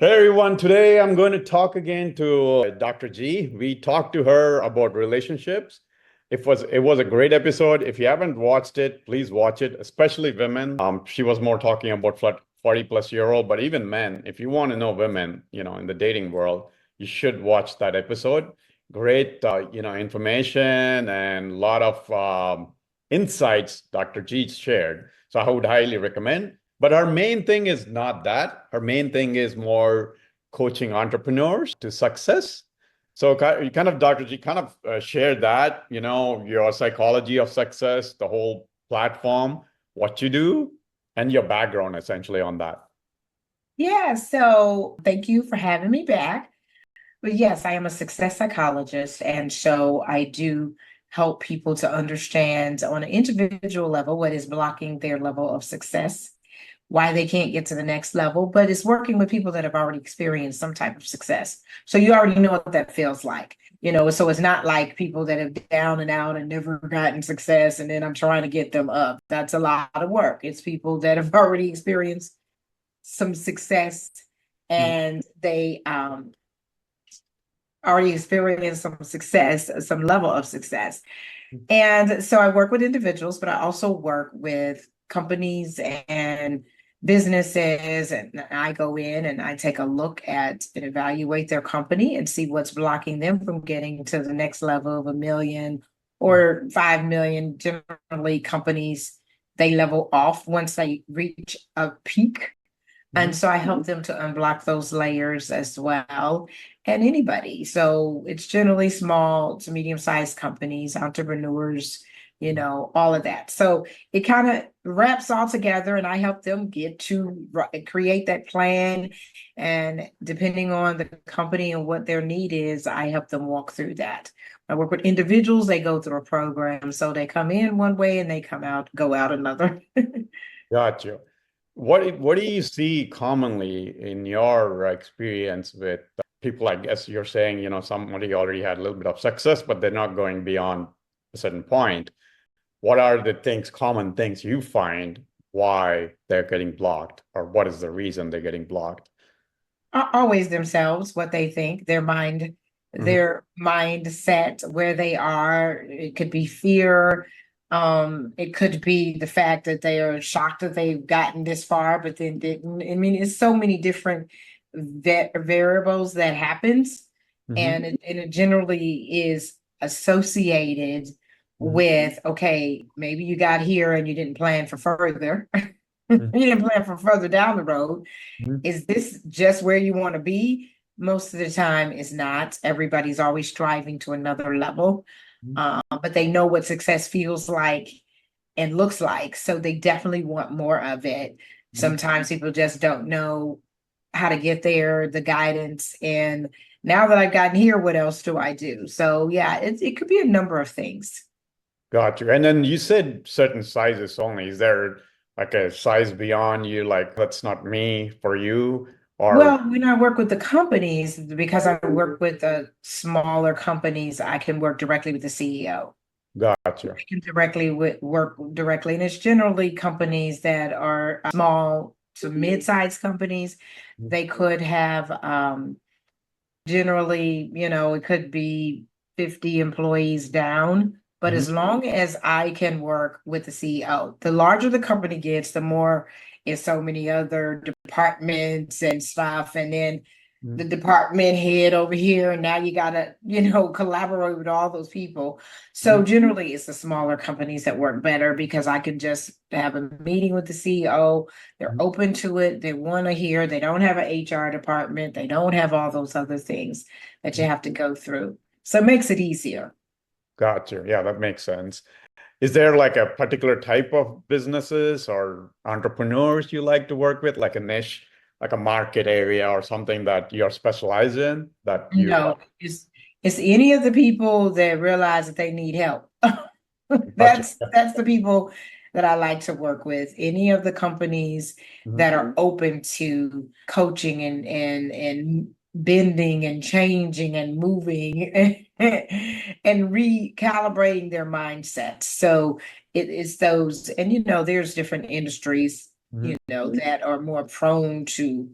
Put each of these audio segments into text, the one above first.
Hey everyone, today I'm going to talk again to Dr. G. We talked to her about relationships. It was a great episode. If you haven't watched it, please watch it, especially women. She was more talking about 40 plus year old, but even men, if you want to know women, in the dating world, you should watch that episode. Great, information and a lot of insights Dr. G shared. So I would highly recommend. But our main thing is not that. Our main thing is more coaching entrepreneurs to success. So you kind of, Dr. G, kind of share that, your psychology of success, the whole platform, what you do, and your background essentially on that. Yeah, so thank you for having me back. But yes, I am a success psychologist, and so I do help people to understand on an individual level what is blocking their level of success, why they can't get to the next level, but it's working with people that have already experienced some type of success. So you already know what that feels like. So it's not like people that have down and out and never gotten success, and then I'm trying to get them up. That's a lot of work. It's people that have already experienced some success Mhm. and they already experienced some success, some level of success. And so I work with individuals, but I also work with companies and businesses. And I go in and I take a look at and evaluate their company and see what's blocking them from getting to the next level of 1 million or 5 million. Generally, companies they level off once they reach a peak, and Mhm. so I help them to unblock those layers as well. And anybody. So it's generally small to medium-sized companies, entrepreneurs, all of that. So it kind of wraps all together, and I help them get to create that plan. And depending on the company and what their need is, I help them walk through that. I work with individuals, they go through a program. So they come in one way and they go out another. Got you. What do you see commonly in your experience with people? I guess you're saying, somebody already had a little bit of success, but they're not going beyond a certain point. What are the common things you find why they're getting blocked, or what is the reason they're getting blocked? Always themselves, what they think, Mhm. their mindset, where they are. It could be fear. It could be the fact that they are shocked that they've gotten this far, but then didn't. I mean, it's so many different variables that happens, Mhm. and it generally is associated Mhm. with, okay, maybe you got here and you didn't plan for further. Mhm. You didn't plan for further down the road. Mhm. Is this just where you want to be? Most of the time, it's not. Everybody's always striving to another level, but they know what success feels like and looks like. So they definitely want more of it. Mhm. Sometimes people just don't know how to get there, the guidance. And now that I've gotten here, what else do I do? So, yeah, it could be a number of things. Got you. And then you said certain sizes only. Is there like a size beyond you, like that's not me for you? Or Well, when I work with the companies, because I work with the smaller companies, I can work directly with the CEO. got I you. can work directly, and it's generally companies that are small to mid-sized companies. They could have generally, it could be 50 employees down. But Mhm. as long as I can work with the CEO, the larger the company gets, the more is so many other departments and stuff. And then the Mhm. department head over here, and now you gotta, collaborate with all those people. So Mhm. generally it's the smaller companies that work better because I can just have a meeting with the CEO. They're Mhm. open to it. They want to hear. They don't have an HR department. They don't have all those other things that you have to go through. So it makes it easier. Got you. Yeah, that makes sense. Is there like a particular type of businesses or entrepreneurs you like to work with, like a niche, like a market area or something that you're specialized in that you No, it's any of the people that realize that they need help. got you. That's the people that I like to work with. Any of the companies Mhm. that are open to coaching and bending and changing and moving and recalibrating their mindset. So it's those, and there's different industries, Mhm. that are more prone to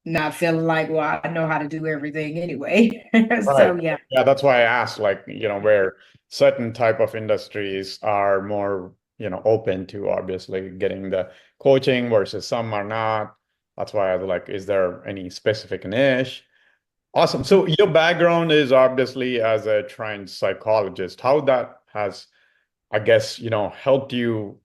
not feeling like, well, I know how to do everything anyway. Right. So yeah. Yeah, that's why I asked, like, where certain type of industries are more, open to obviously getting the coaching versus some are not. That's why I was like, is there any specific niche? Awesome. So your background is obviously as a trained psychologist. How that has, I guess, helps you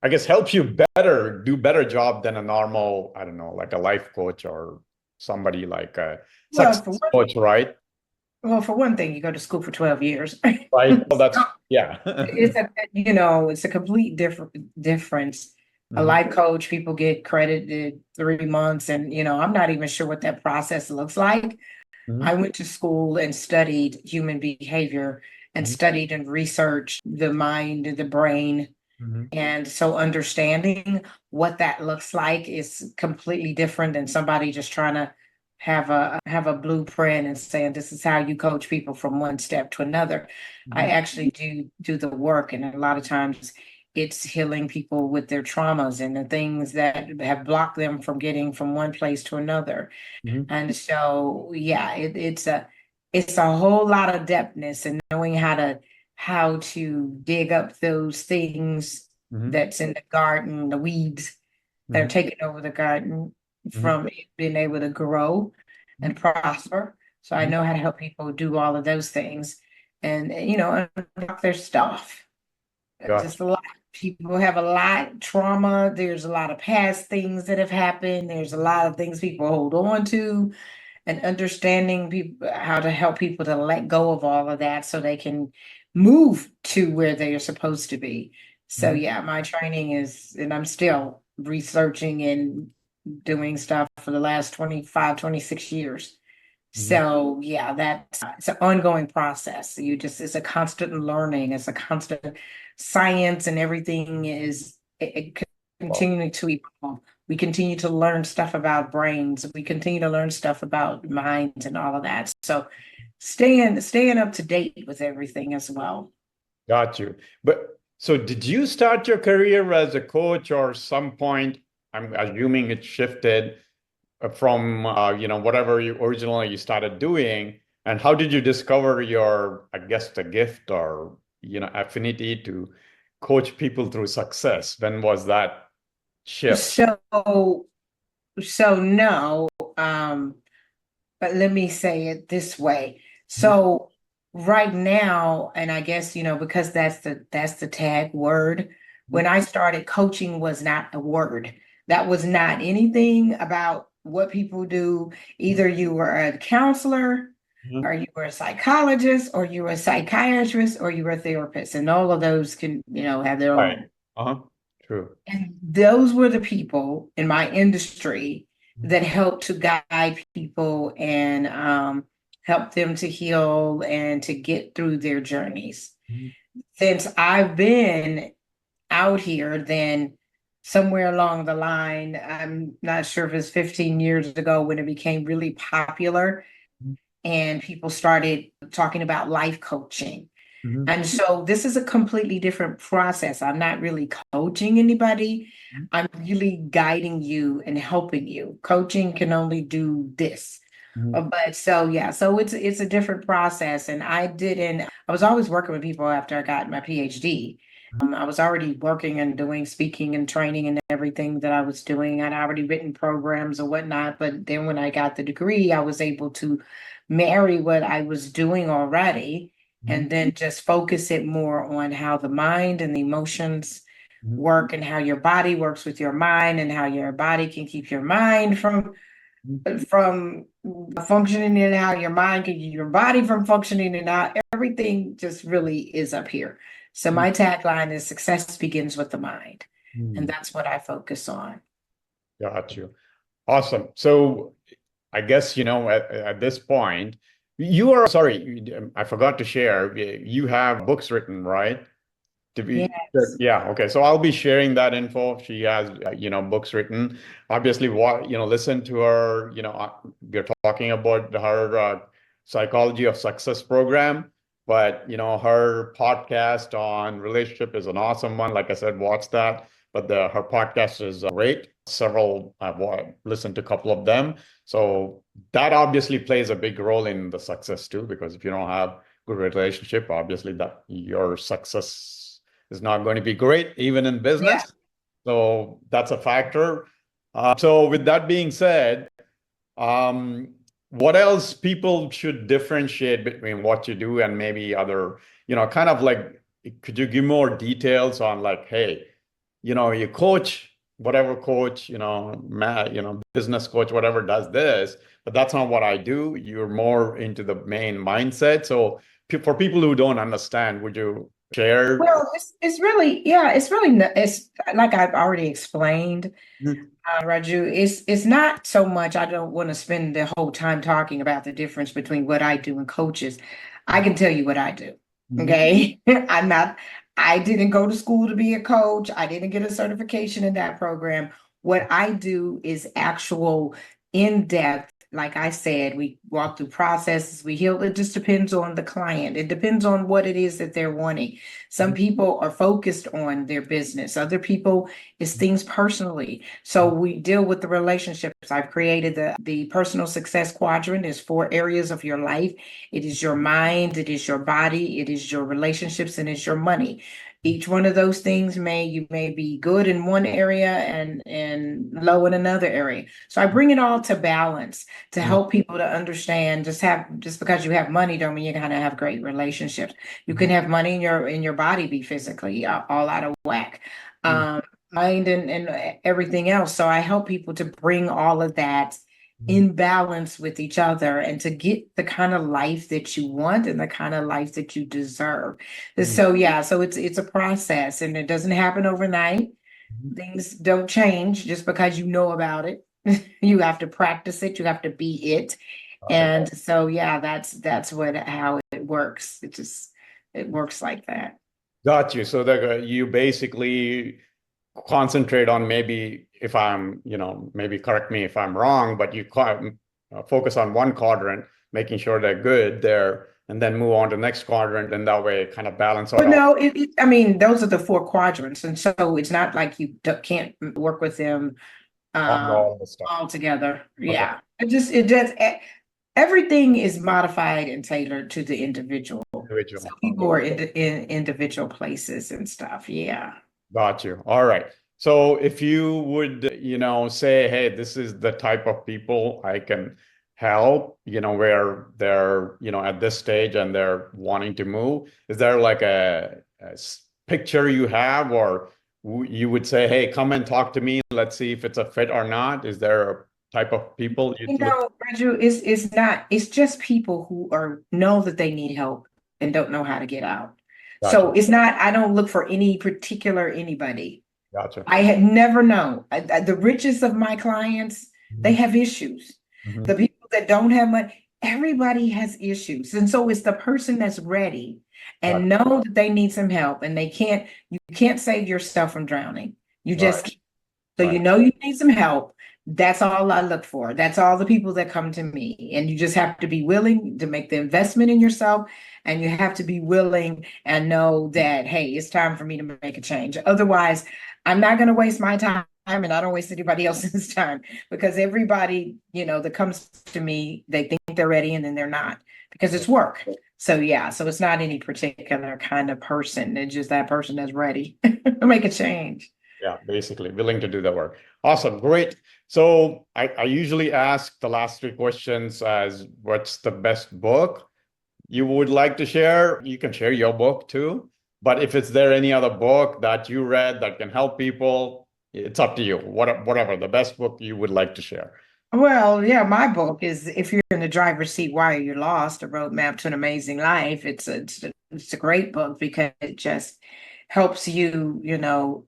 do better job than a normal, I don't know, like a life coach or somebody like a Well, success coach, right? for one thing, you go to school for 12 years. Right. Well, that's So yeah. it's a complete difference. A Mhm, life coach, people get credited 3 months, and I'm not even sure what that process looks like. I mhm, went to school and studied human behavior and mhm, studied and researched the mind and the brain. mhm, And so understanding what that looks like is completely different than somebody just trying to have a blueprint and saying this is how you coach people from one step to another. I mhm. actually do the work, and a lot of times it's healing people with their traumas and the things that have blocked them from getting from one place to another. Mhm. And so, yeah, it's a whole lot of depthness and knowing how to dig up those things Mhm. that's in the garden, the weeds that are Mhm. taking over the garden Mhm. from it being able to grow and prosper. So I Mhm. know how to help people do all of those things and unlock their stuff. Just Gotcha. a lot. People have a lot trauma. There's a lot of past things that have happened. There's a lot of things people hold on to, and understanding people how to help people to let go of all of that so they can move to where they are supposed to be. So Mhm. yeah, my training is, and I'm still researching and doing stuff for the last 25, 26 years. Mhm. So yeah, that's it's an ongoing process. It's a constant learning, it's a constant science, and everything is Well, continuing to evolve. We continue to learn stuff about brains, we continue to learn stuff about minds and all of that. So staying up to date with everything as well. got you. But so did you start your career as a coach or some point? I'm assuming it shifted from whatever you originally you started doing, and how did you discover your, I guess, the gift or affinity to coach people through success? When was that shift? So no, but let me say it this way. Mhm. So right now, and I guess, because that's the tag word, when I started, coaching was not a word. That was not anything about what people do. Either you were a counselor, Mhm. or you were a psychologist, or you were a psychiatrist, or you were a therapist. And all of those can, have their Right. own. Uh-huh. True. And those were the people in my industry that helped to guide people and help them to heal and to get through their journeys. Mhm. Since I've been out here, then somewhere along the line, I'm not sure if it's 15 years ago when it became really popular and people started talking about life coaching. Mhm. And so this is a completely different process. I'm not really coaching anybody. I'm really guiding you and helping you. Coaching can only do this. Mhm. But so yeah, so it's a different process. And I was always working with people after I got my PhD. I was already working and doing speaking and training and everything that I was doing. I'd already written programs or whatnot. But then when I got the degree, I was able to marry what I was doing already Mhm. and then just focus it more on how the mind and the emotions Mhm. work and how your body works with your mind and how your body can keep your mind from functioning and how your mind can keep your body from functioning and how everything just really is up here. So Mhm. my tagline is success begins with the mind. And Mhm. that's what I focus on. Got you. Awesome. So I guess, at this point, you are, sorry, I forgot to share, you have books written, right? To be, Yes. yeah, okay. So I'll be sharing that info. She has, books written. Obviously, listen to her, we're talking about her Psychology of Success program, but, her podcast on relationship is an awesome one. Like I said, watch that. but her podcast is great. Several, I've listened to a couple of them. So that obviously plays a big role in the success too, because if you don't have good relationship, obviously that your success is not going to be great, even in Yeah. business. So that's a factor. So with that being said, um, what else people should differentiate between what you do and maybe other, kind of like, could you give more details on like, hey, you coach, whatever coach, business coach, whatever does this, but that's not what I do. You're more into the main mindset. So for people who don't understand, would you share? Well, it's really, yeah, it's like I've already explained, Mhm. Raju. It's not so much. I don't want to spend the whole time talking about the difference between what I do and coaches. I can tell you what I do. Mhm. Okay. I didn't go to school to be a coach. I didn't get a certification in that program. What I do is actual in-depth. Like I said, we walk through processes, we heal. It just depends on the client. It depends on what it is that they're wanting. Some people are focused on their business. Other people is things personally. So we deal with the relationships. I've created the personal success quadrant. There's 4 areas of your life. It is your mind, it is your body, it is your relationships, and it's your money. Each one of those things you may be good in one area and low in another area. So I bring it all to balance to help people to understand just because you have money don't mean you're gonna have great relationships. You can have money in your body be physically all out of whack. Mind and everything else. So I help people to bring all of that in balance with each other and to get the kind of life that you want and the kind of life that you deserve. So yeah, so it's a process and it doesn't happen overnight. Things don't change just because you know about it. You have to practice it, you have to be it. And so yeah, that's how it works. It works like that. Got you. So that you basically concentrate on maybe if I'm, maybe correct me if I'm wrong, but you focus on one quadrant, making sure they're good there, and then move on to the next quadrant, and that way kind of balance out But all no, I mean, those are the 4 quadrants. And so it's not like you can't work with them on um all the stuff. all together. Okay. Yeah. It just everything is modified and tailored to the individual. So Individual. Okay. people are in individual places and stuff. Yeah. Got you. All right. So if you would, say, hey, this is the type of people I can help, where they're, at this stage and they're wanting to move, is there like a picture you have, or you would say, hey, come and talk to me. Let's see if it's a fit or not. Is there a type of people You you'd look? know, Raju, it's not, it's just people who know that they need help and don't know how to get out. So Gotcha. it's not, I don't look for any particular anybody. Gotcha. I had never known. The richest of my clients, they Mhm. have issues. Mhm. The people that don't have money, everybody has issues. And so it's the person that's ready Gotcha. and know that they need some help and you can't save yourself from drowning. You Right. just can't. So Right. you know you need some help. That's all I look for. That's all the people that come to me. And you just have to be willing to make the investment in yourself. And you have to be willing and know that, hey, it's time for me to make a change. Otherwise, I'm not going to waste my time and I don't waste anybody else's time because everybody, that comes to me, they think they're ready and then they're not because it's work. So yeah, so it's not any particular kind of person. It's just that person that's ready to make a change. Yeah, basically willing to do the work. Awesome, great. So I usually ask the last 3 questions as what's the best book you would like to share? You can share your book too. But if it's there any other book that you read that can help people, it's up to you. Whatever the best book you would like to share. Well, yeah, my book is If You're in the Driver's Seat, Why Are You Lost? A Roadmap to an Amazing Life. It's a great book because it just helps you,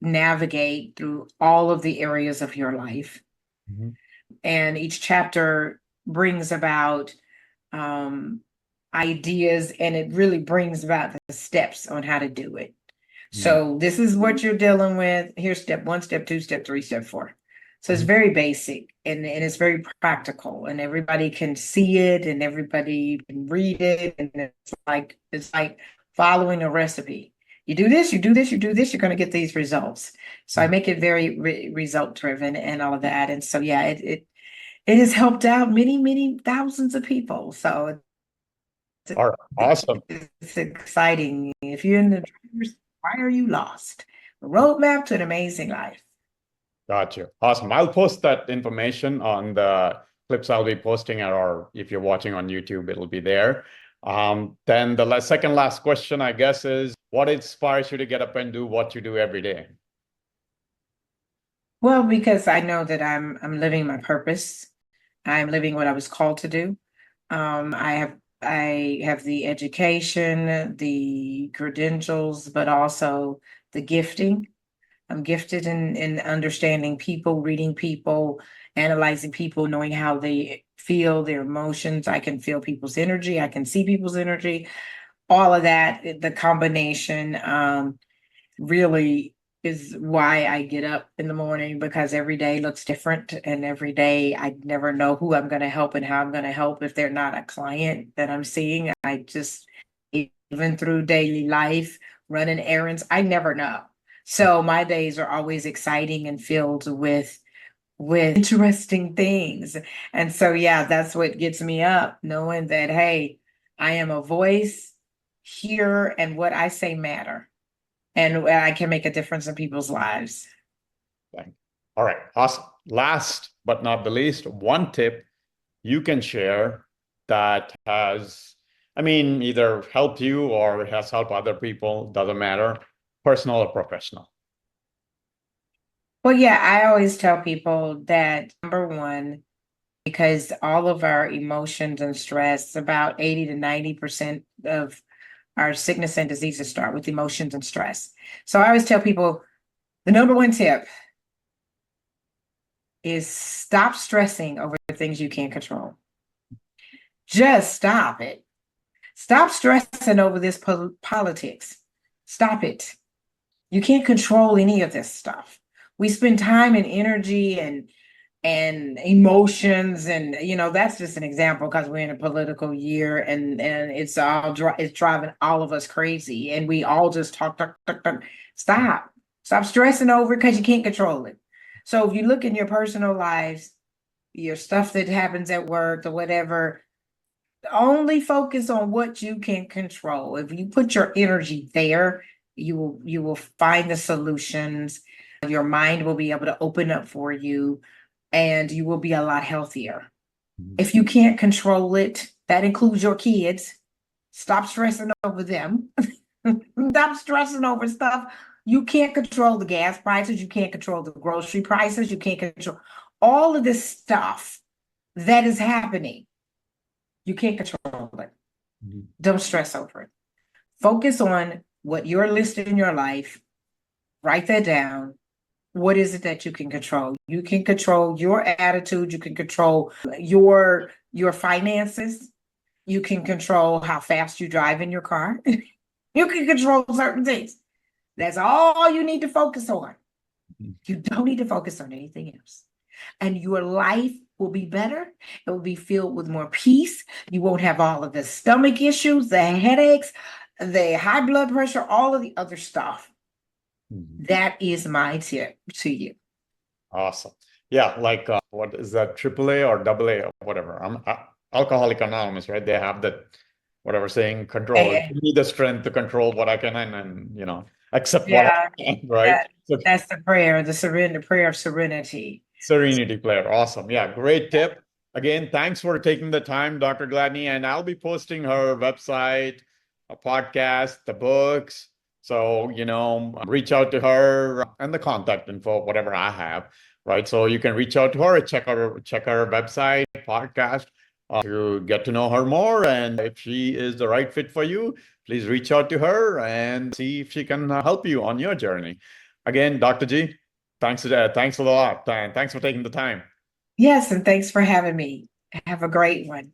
navigate through all of the areas of your life. Mhm. And each chapter brings about um, ideas and it really brings about the steps on how to do it. Mhm. So this is what you're dealing with. Here's step 1, step 2, step 3, step 4. So it's Mhm. very basic and it's very practical and everybody can see it and everybody can read it. And it's like following a recipe. you do this, you do this, you do this, you're going to get these results. So I Mhm. make it very result driven and all of that. And so, yeah, it has helped out many thousands of people. So All right. Awesome. it's exciting. If you're in the driver's, why are you lost? A roadmap to an amazing life. Got you. Awesome. I'll post that information on the clips I'll be posting, or if you're watching on YouTube, it'll be there. Then the second last question, I guess, is what inspires you to get up and do what you do every day? Well, because I know that I'm living my purpose. I'm living what I was called to do. I have the education, the credentials, but also the gifting. I'm gifted in understanding people, reading people, analyzing people, knowing how they feel, their emotions. I can feel people's energy. I can see people's energy. All of that, the combination, really is why I get up in the morning, because every day looks different, and every day I never know who I'm going to help and how I'm going to help if they're not a client that I'm seeing. I just, even through daily life, running errands, I never know. So my days are always exciting and filled with interesting things. And so, yeah, that's what gets me up, knowing that, hey, I am a voice here and what I say matter, and I can make a difference in people's lives. Thank All right. Awesome. Last but not the least, one tip you can share that has, I mean, either helped you or has helped other people, doesn't matter, personal or professional. Well, yeah, I always tell people that number one, because all of our emotions and stress, about 80 to 90% of our sickness and diseases start with emotions and stress. So I always tell people the number one tip is stop stressing over things you can't control. Just stop it. Stop stressing over this politics. Stop it. You can't control any of this stuff. We spend time and energy and emotions, and that's just an example because we're in a political year, and it's driving all of us crazy, and we all just talk. Stop stressing over it because you can't control it. So if you look in your personal lives, your stuff that happens at work or whatever, only focus on what you can control. If you put your energy there, you will find the solutions. Your mind will be able to open up for you, and you will be a lot healthier. Mhm. If you can't control it, that includes your kids. Stop stressing over them. Stop stressing over stuff. You can't control the gas prices. You can't control the grocery prices. You can't control all of this stuff that is happening. You can't control it. Mhm. Don't stress over it. Focus on what you're listed in your life. Write that down. What is it that you can control? You can control your attitude. You can control your finances. You can control how fast you drive in your car. You can control certain things. That's all you need to focus on. You don't need to focus on anything else. And your life will be better. It will be filled with more peace. You won't have all of the stomach issues, the headaches, the high blood pressure, all of the other stuff. Mhm. That is my tip to you. Awesome. Yeah, like what is that, AAA or AA or whatever? Alcoholic Anonymous, right? They have that whatever saying, control. Eh, Give me the strength to control what I can and accept what Yeah, I can, right? that So that's the prayer, the surrender prayer of serenity. serenity player. Awesome. Yeah, great tip. Again, thanks for taking the time, Dr. Gladney. And I'll be posting her website, a podcast, the books. So, reach out to her and the contact info, whatever I have, right? So you can reach out to her, check her website, podcast, to get to know her more. And if she is the right fit for you, please reach out to her and see if she can help you on your journey. Again, Dr. G, thanks a lot. And thanks for taking the time. Yes, and thanks for having me. Have a great one.